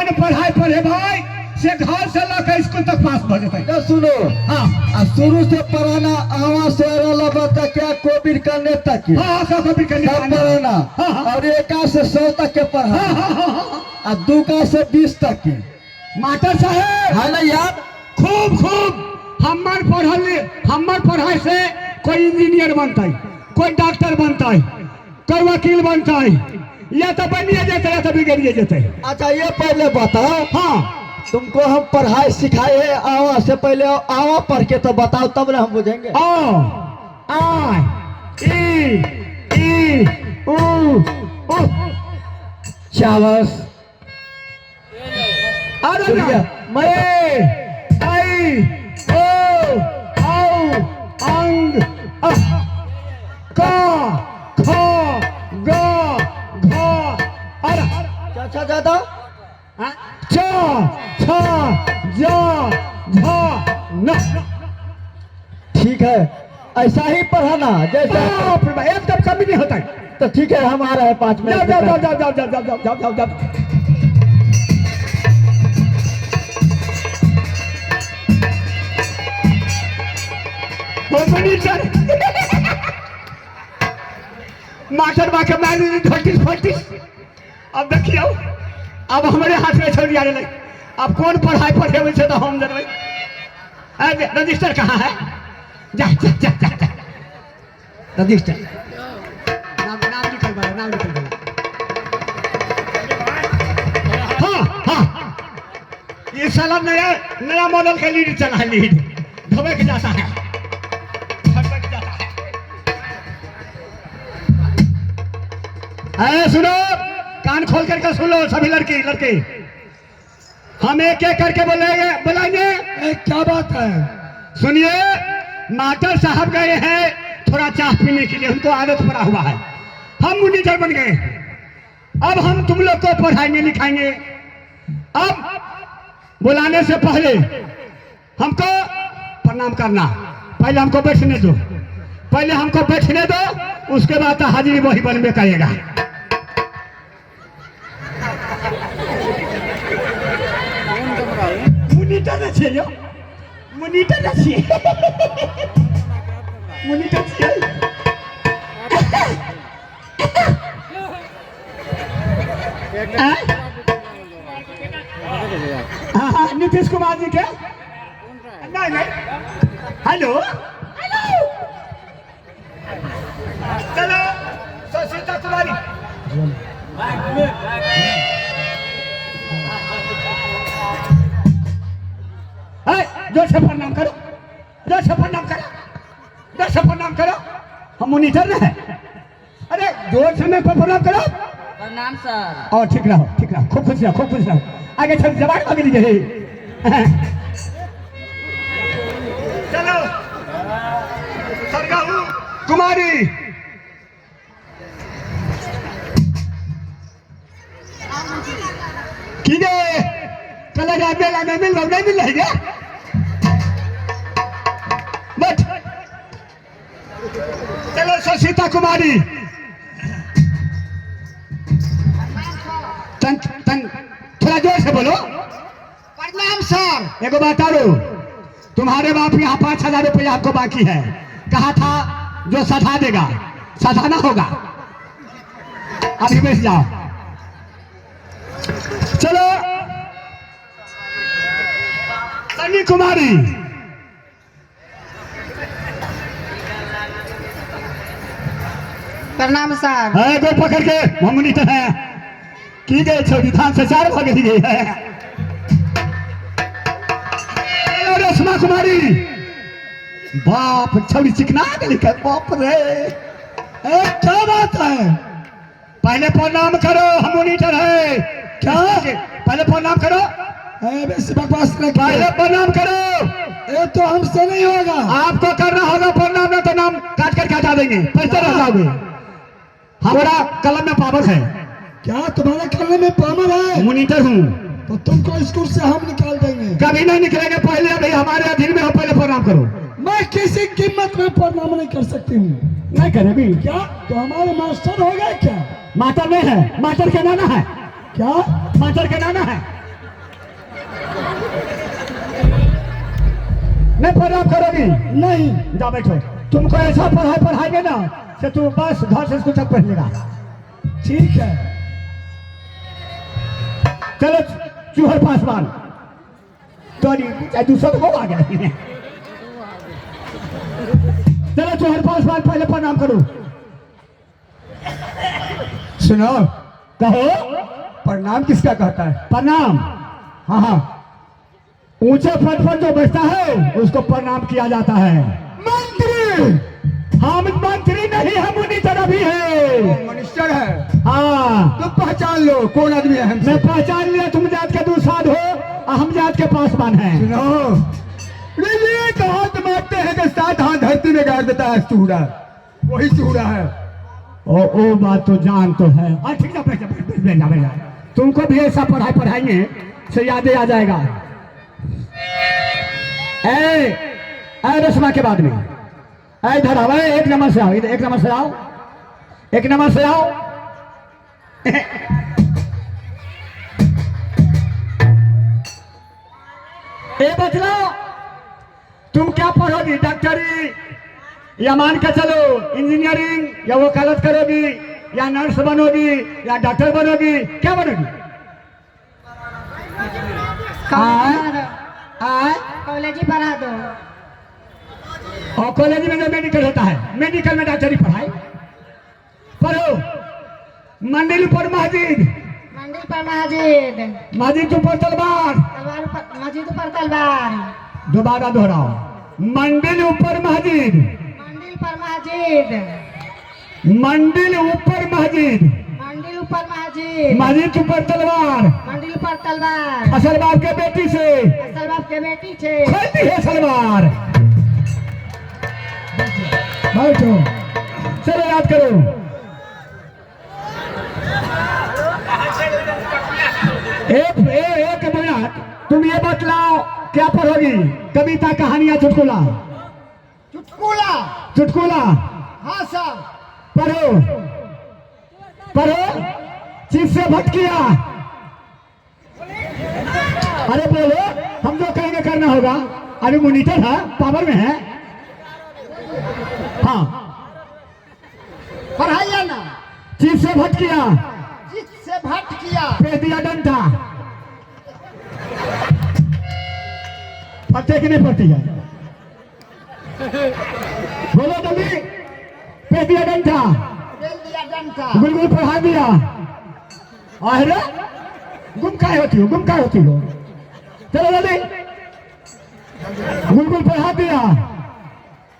अपन पढ़ाई पढ़े भाई से घर से लेकर स्कूल तक पास हो जाता है। सुनो, हाँ शुरू से पढ़ाना आवा से तक क्या कोविड करने तक के हाँ कोविड करने सब पढ़ाना। हाँ। और 1 से 100 तक के पढ़ाना और 2 से 20 तक के। मास्टर साहेब है ना यार, खूब हमार पढ़ाई से कोई इंजीनियर बनता है, कोई डॉक्टर बनता है, कोई वकील बनता है, या तो बनिए जाते या तो बिगड़िए जाते। अच्छा ये पहले बताओ, हाँ तुमको हम पढ़ाई सिखाए हैं आवा से पहले, आवा पढ़ के तो बताओ तब ना हम बुझेंगे। ओ आई ई ऊ चावस अरे गया। मैं आई ओ औ अंग का ख ग घ अरे अच्छा ज्यादा च छ ज झ न। ठीक है, ऐसा ही पढ़ाना जैसा। एकदम कमी नहीं होता है। तो ठीक है, हम आ रहे हैं 5 मिनट। जाओ। मास्टर बाके मैंने ढोटिस अब देखियो, अब हमारे हाथ में छोड़ दिया नहीं। अब कौन पढ़ाई पढ़े हुए तो हम जनवे। रजिस्टर कहाँ है? जा रजिस्टर नाम निकल बड़ा। हाँ ये साला नया मॉडल का लीड चला है। लीड धोबे के जाता है। सुनो, कान खोल करके सुन लो सभी लड़के। हम एक करके बुलाएंगे। क्या बात है? सुनिए, मास्टर साहब गए हैं थोड़ा चाय पीने के लिए, उनको आदत पड़ा हुआ है। हम मॉनिटर बन गए। अब हम तुम लोग को पढ़ाएंगे लिखाएंगे। अब बुलाने से पहले हमको प्रणाम करना। पहले हमको बैठने दो, उसके बाद तो हाजिरी वही बनबे करेगा। मॉनिटर चाहिए। हाँ नीतीश कुमार जी के नहीं हेलो चलो सुशीला कुमारी जोर से प्रणाम करो। हम मॉनिटर है। अरे जोर से मैं प्रणाम करो। प्रणाम सर। और ठीक रहो खूब खुश रहो। आगे चल जवान आगे लीजिए। चलो सरगाहू कुमारी की गए कल मेला में मिल रही है। बट चलो सुशीला कुमारी थोड़ा जोर से बोलो। प्रणाम सर। एगो बात आरो, तुम्हारे बाप यहाँ 5,000 रुपया आपको बाकी है। कहा था जो सधा देगा, सधाना होगा। अभी बैठ जाओ। चलो सनी कुमारी प्रणाम सर। है गो पकड़ के मम्मी तो है की गए छोटी धान से 4 भाग गई है। रश्मा कुमारी बाप छवड़ी चिकना लिखा बाप रे। क्या बात है? पहले प्रणाम करो, हम मॉनिटर है। क्या पहले प्रणाम करो? बकवास पहले प्रणाम करो। ये तो हमसे नहीं होगा। आपको करना होगा प्रणाम, ना तो नाम काट कर हटा देंगे, पैसे रह जाओगे। हमारा कलम में पावर है। क्या तुम्हारे कलम में पावर है? मॉनिटर हूँ। तो तुमको स्कूल से हम निकाल देंगे। कभी नहीं निकलेंगे। पहले अभी हमारे अधीन में हो, पहले प्रणाम करो। मैं किसी कीमत में प्रणाम नहीं कर सकती हूँ। नहीं करे भी क्या तो हमारे मास्टर हो गए क्या? मास्टर नहीं है, मास्टर का नाना है। क्या मास्टर का नाना है? मैं प्रणाम करोगी? नहीं। जा बैठो। तुमको ऐसा पढ़ाएंगे ना कि तू बस घर से स्कूल तक पढ़ लेगा। ठीक है। चलो चूहर पासवान तो दूसरा को आ गया। चलो चूहर पासवान पहले प्रणाम करो। सुनो, कहो। प्रणाम किसका कहता है? प्रणाम। हाँ हाँ, ऊंचे पद पर जो बैठता है उसको प्रणाम किया जाता है। मंत्री। हम मंत्री नहीं, हम उन्हीं तरह भी है। मिनिस्टर है। हाँ, तो पहचान लो कौन आदमी है हमसे। मैं पहचान लिया, तुम जात के दूसाद हो और हम जात के पासवान हैं। सुनो, ये तो हाथ मारते हैं कि 7 हाथ धरती में गाड़ देता है चूड़ा, वही चूड़ा है। ओ बात तो जान तो है। ठीक है, भेजा तुमको भी ऐसा पढ़ाएंगे से यादें आ जाएगा। ए रस्मा के बाद में इधर आओ, एक नंबर से आओ, इधर एक नंबर से आओ, एक नंबर से आओ। ए बचलो, तुम क्या पढ़ोगी? डॉक्टरी या मान के चलो इंजीनियरिंग, या वकालत करोगी, या नर्स बनोगी, या डॉक्टर बनोगी, क्या बनोगी? कॉलेज ही पढ़ा दो। और कॉलेज में जो मेडिकल होता है, मेडिकल में डॉक्टरी पढ़ाई पढ़ो। मंदिर पर मस्जिद, मंदिर पर मस्जिद, मस्जिद ऊपर तलवार, तलवार ऊपर मस्जिद ऊपर तलवार। दोबारा दोहराओ। मंदिर ऊपर मस्जिद, मंदिर पर मस्जिद, मंदिर ऊपर मस्जिद, मंदिर ऊपर मस्जिद, मस्जिद ऊपर तलवार। मंदिर ऊपर तलवार। असल बाप के बेटी से असल बाप के बेटी छे। खोलती है सलवार। बैठो, चलो याद करो। एक मिनट, तुम ये बतलाओ क्या पढ़ोगी? कविता, कहानियां, चुटकुला? चुटकुला। चुटकुला हाँ सर। पढ़ो पढ़ो। चीज से भटकिया। अरे बोलो, हम जो कहेंगे करना होगा। अरे मॉनिटर है, पावर में है। हाँ, पढ़ाइए ना। चीज से भटकिया, जिससे भट किया, पे दिया डंडा। पढ़ते कि नहीं पढ़ती है? बोलो जल्दी। पे दिया डंडा, दे दिया डंडा। गुलगुल पढ़ा दिया। अरे गुम काय होती हो, गुम काय होती हो? चलो जल्दी। गुलगुल पढ़ा दिया,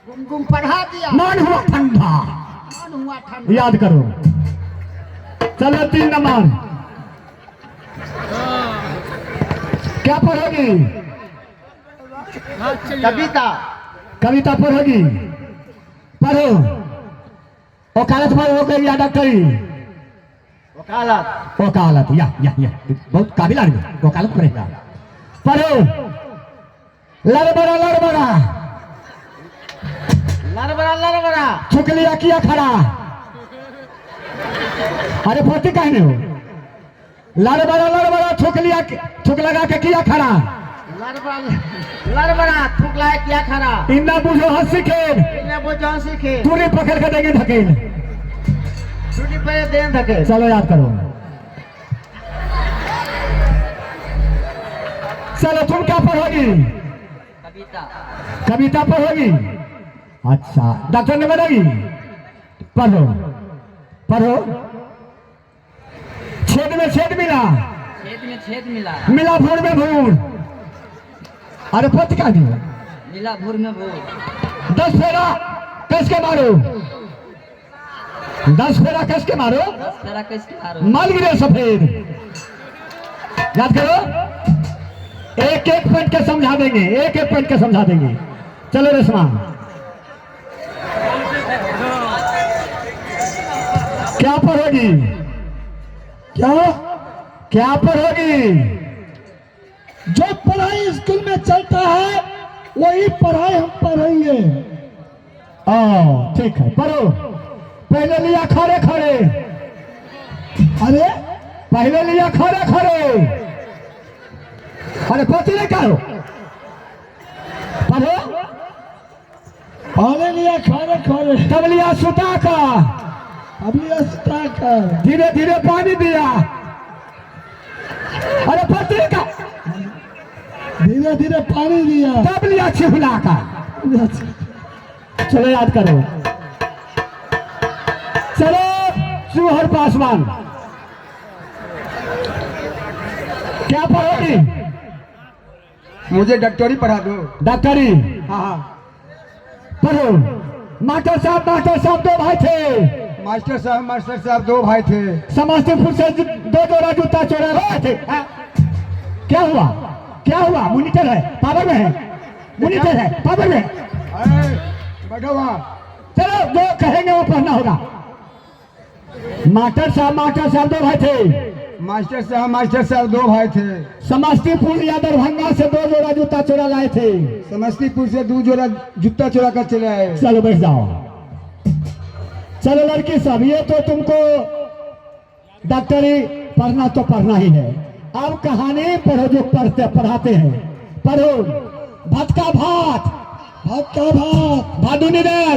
गुमगुम पढ़ा दिया, मन हुआ ठंडा। मन हुआ ठंडा। याद करो। चलो 3 नंबर, क्या पढ़ोगी? कविता। कविता पढ़ोगी? पढ़ो। वकालत पढ़ोगे या डॉक्टरी? वकालत। वकालत, या बहुत काबिल आदमी वकालत पढ़ेगा। पढ़ो। लड़बड़ा लड़बड़ा, लड़बड़ा लड़बड़ा, थूक लिया किया खड़ा। अरे पढ़ती कहने हो? लड़बड़ा लड़बड़ा, थूक लगा के किया खड़ा। लड़बड़ा लड़बड़ा, थूक लगा किया खड़ा। इन्ना बुझो हंसी खेल, इन्हें वो जान सीखे, पूरी पकड़ के देंगे धकेल। छुट्टी पे देन थके। चलो याद करो। चलो तुम क्या पढ़ोगी? कविता। कविता पढ़ोगी? अच्छा, डॉक्टर ने बनोगी? पढ़ो पढ़ो। छेद में छेद मिला, छेद में छेद मिला, मिला भूर में भूर। अरे पति का भी मिला भूर में भूर। 10 फेरा कस के मारो, 10 फेरा कस के मारो, 10 फेरा कस के मारो, मल गिरे सफेद। याद करो। एक एक पॉइंट के समझा देंगे, एक एक पॉइंट के समझा देंगे। चलो रेशमा, क्या पढ़ोगी? क्या पढ़ोगी? जो पढ़ाई स्कूल में चलता है वही पढ़ाई हम पढ़ेंगे। ठीक है, पढ़ो। पहले लिया खड़े खड़े। अरे पहले लिया खड़े खड़े। अरे पति ने कहो, पढ़ो। पानी लिया खाने खाने तब लिया सुता का, अब लिया सुता का, धीरे धीरे पानी दिया। अरे पति का, धीरे धीरे पानी लिया, तब लिया छिहुला का। चलो याद करो, चलो चूहर पासवान, क्या पढ़ोगी? मुझे डॉक्टरी पढ़ा दो। डॉक्टरी, हाँ पढ़ो। मास्टर साहब दो भाई थे। मास्टर साहब दो भाई थे। समस्तीपुर से दो जोड़ा जूता चोरा रहे थे। हाँ? क्या हुआ? मॉनिटर है, पावर में है, मॉनिटर है, पावर में है। बैठो वहाँ। चलो जो कहेंगे वो पढ़ना होगा। मास्टर साहब दो भाई थे। मास्टर साहब दो भाई थे। समस्तीपुर या दरभंगा से दो जोड़ा जूता चोरा लाए थे। समस्तीपुर से 2 जोड़ा जूता चुरा कर चले आए। चलो बैठ जाओ। चलो लड़की सब, ये तो तुमको डॉक्टरी पढ़ना तो पढ़ना ही है। अब कहानी पढ़ो जो पढ़ाते हैं। पढ़ो। भात का भात, भादुनी दाल,